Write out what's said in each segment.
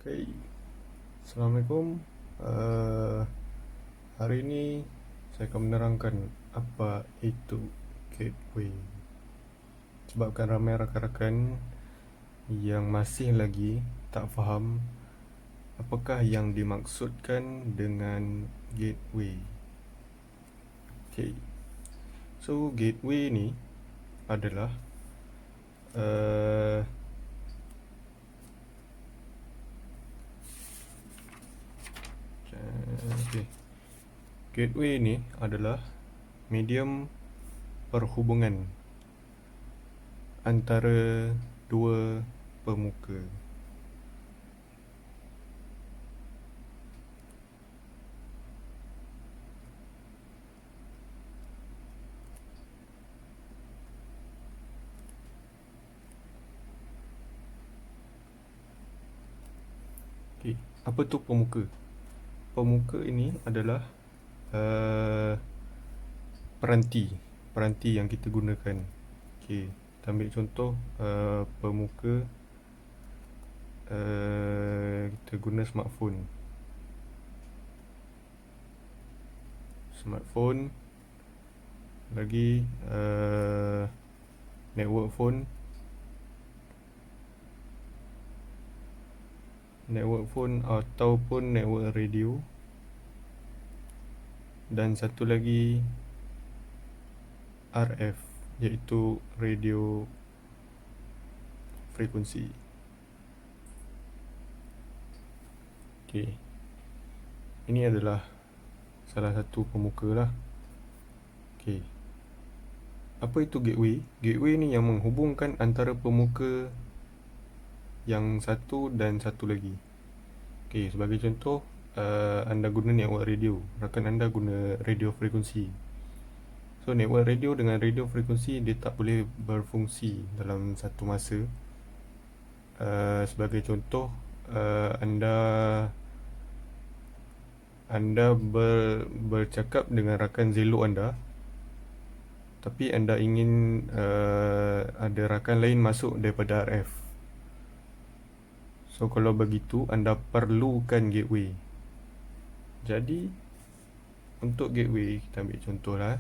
Okay. Assalamualaikum. uh, Hari ini saya akan menerangkan apa itu gateway. Sebabkan ramai rakan-rakan yang masih lagi tak faham apakah yang dimaksudkan dengan gateway. Okay. So gateway ni adalah uh, okay. Gateway ni adalah medium perhubungan antara dua pemuka. Okay. Apa tu pemuka? Pemuka ini adalah uh, peranti yang kita gunakan. Okay. Kita ambil contoh pemuka, kita guna smartphone lagi network phone ataupun network radio, dan satu lagi RF, iaitu radio frekuensi. Okay. Ini adalah salah satu pemuka lah. Okay. Apa itu gateway? Gateway ni yang menghubungkan antara pemuka yang satu dan satu lagi. Okay, sebagai contoh, anda guna network radio, rakan anda guna radio frekuensi. So network radio dengan radio frekuensi dia tak boleh berfungsi dalam satu masa. Sebagai contoh, anda bercakap dengan rakan Zelo anda, tapi anda ingin ada rakan lain masuk daripada RF. So kalau begitu, anda perlukan gateway. Jadi untuk gateway, kita ambil contohlah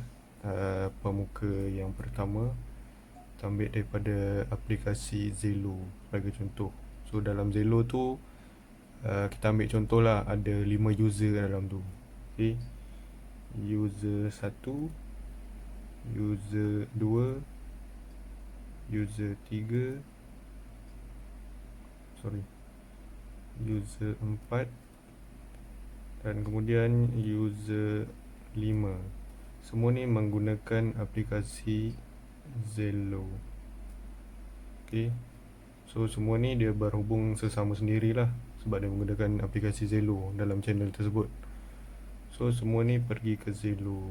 pemuka yang pertama, kita ambil daripada aplikasi Zelo sebagai contoh. So dalam Zelo tu kita ambil contoh lah, ada 5 user dalam tu. Okay. User 1, user 2, user 3, user 4, dan kemudian user 5. Semua ni menggunakan aplikasi Zelo. Okay. So semua ni dia berhubung sesama sendirilah, sebab dia menggunakan aplikasi Zelo dalam channel tersebut. So semua ni pergi ke Zelo.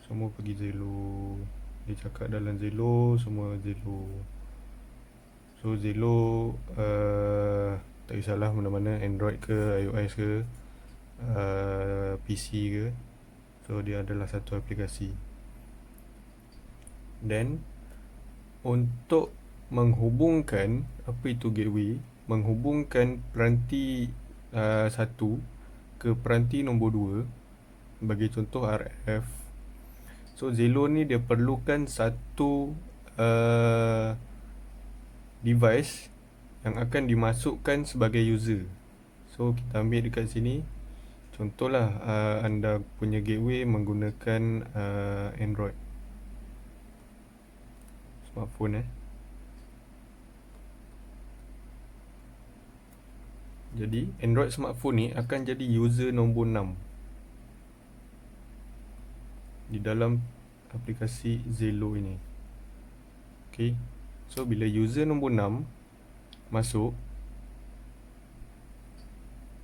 Semua pergi Zelo. Dia cakap dalam Zelo, semua Zelo. So Zelo tak kisahlah mana-mana, Android ke, iOS ke, PC ke. So dia adalah satu aplikasi. Dan untuk menghubungkan, apa itu gateway? Menghubungkan peranti satu ke peranti nombor 2, bagi contoh RF. So Zelo ni dia perlukan satu device yang akan dimasukkan sebagai user. So kita ambil dekat sini, contohlah anda punya gateway menggunakan Android smartphone. Jadi Android smartphone ni akan jadi user nombor 6 di dalam aplikasi Zelo ini. Okay. So bila user nombor 6 masuk,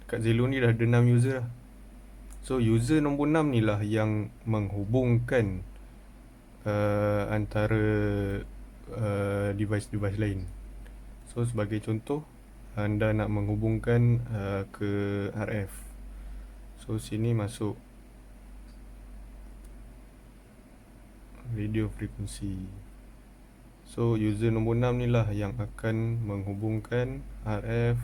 kat Zelo ni dah ada 6 user lah. So user nombor 6 ni lah yang menghubungkan antara device-device lain. So sebagai contoh, anda nak menghubungkan ke RF. So sini masuk radio frekuensi. So user nombor 6 ni lah yang akan menghubungkan RF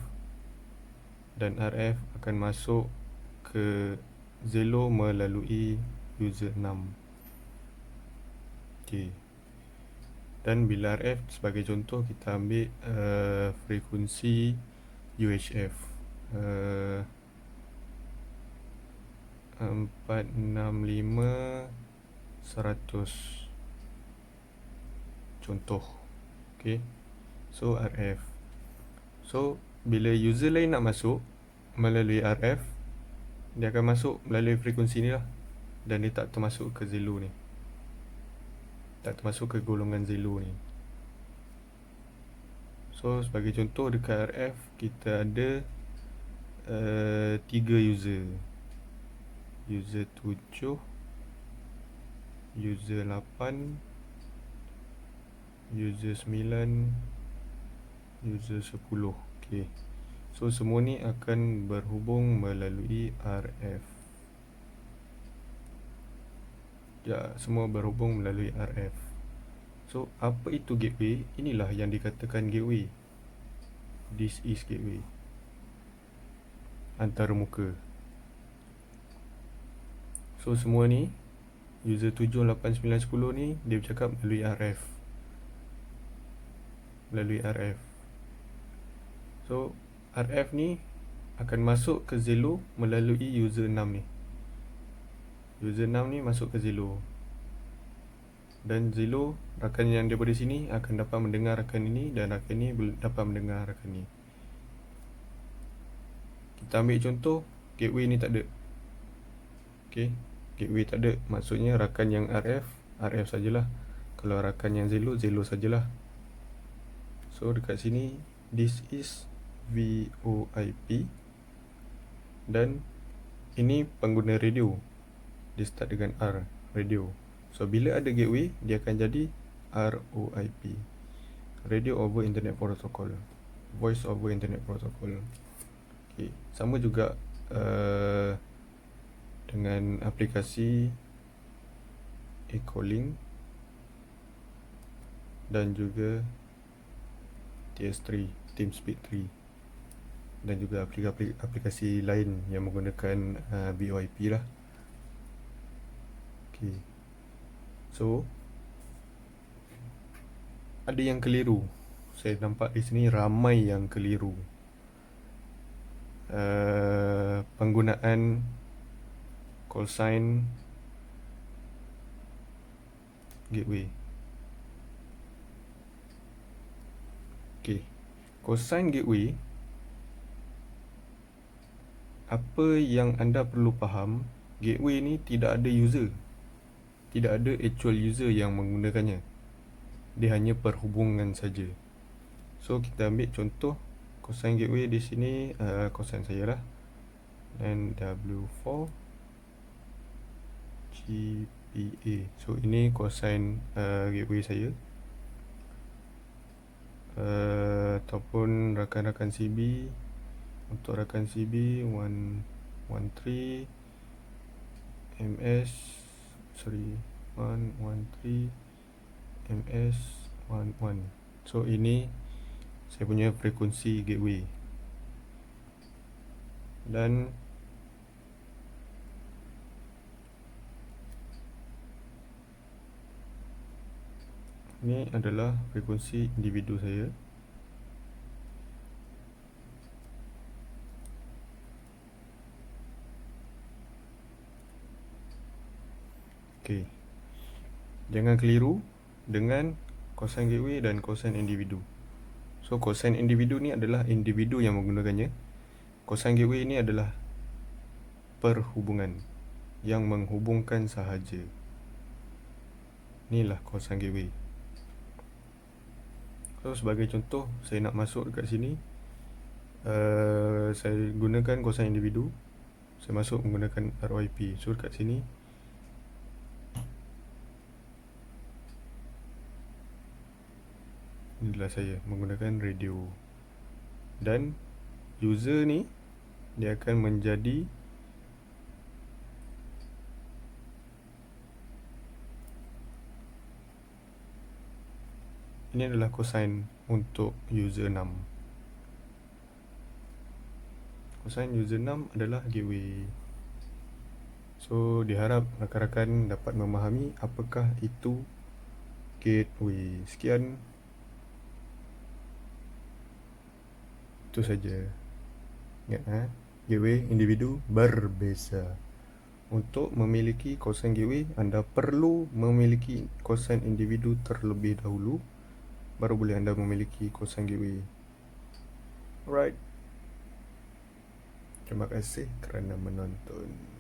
dan RF akan masuk ke Zelo melalui user 6. Okey. Dan bila RF sebagai contoh, kita ambil frekuensi UHF 465 100 contoh. Okey. So RF. So bila user lain nak masuk melalui RF, dia akan masuk melalui frekuensi ni lah, dan dia tak termasuk ke Zelo ni, tak termasuk ke golongan Zelo ni. So sebagai contoh, dekat RF kita ada 3 user. User 7, user 8, user 9, user 10. Okay. So semua ni akan berhubung melalui RF. Ya, semua berhubung melalui RF. So apa itu gateway? Inilah yang dikatakan gateway. This is gateway antarmuka. So semua ni, user 7, 8, 9, 10 ni, dia bercakap melalui RF. Melalui RF. So RF ni akan masuk ke Zelo melalui user 6 ni. User 6 ni masuk ke Zelo, dan Zelo, rakan yang daripada sini akan dapat mendengar rakan ini, dan rakan ini dapat mendengar rakan ini. Kita ambil contoh, gateway ni tak ada. Okay, gateway tak ada, maksudnya rakan yang RF, RF sajalah. Kalau rakan yang Zelo, Zelo sajalah. So dekat sini, this is VoIP, dan ini pengguna radio. Dia start dengan R, radio. So bila ada gateway, dia akan jadi RoIP, Radio over Internet Protocol, Voice over Internet Protocol. Okay. Sama juga dengan aplikasi e-calling dan juga TS3, TeamSpeak 3, dan juga aplikasi lain yang menggunakan VoIP lah. Okay. So ada yang keliru. Saya nampak di sini ramai yang keliru. Penggunaan call sign gateway. Okay, call sign gateway, apa yang anda perlu faham, gateway ni tidak ada user. Tidak ada actual user yang menggunakannya. Dia hanya perhubungan saja. So kita ambil contoh call sign gateway di sini, call sign saya lah, NW4 GPA. So ini call sign gateway saya, ataupun rakan-rakan CB. Untuk rakan CB 113 MS 113 MS 11. So ini saya punya frekuensi gateway, dan ini adalah frekuensi individu saya. Okay, jangan keliru dengan call sign gateway dan call sign individu. So call sign individu ni adalah individu yang menggunakannya. Call sign gateway ni adalah perhubungan yang menghubungkan sahaja. Inilah call sign gateway. So sebagai contoh, saya nak masuk dekat sini, saya gunakan call sign individu. Saya masuk menggunakan RoIP. So dekat sini, inilah saya menggunakan radio, dan user ni dia akan menjadi ini adalah call sign untuk user 6. Kosan user 6 adalah gateway. So diharap rakan-rakan dapat memahami apakah itu gateway. Sekian. Itu saja. Ingat, gateway individu berbeza. Untuk memiliki kosan gateway, anda perlu memiliki kosan individu terlebih dahulu, baru boleh anda memiliki kosan gateway. Alright. Terima kasih kerana menonton.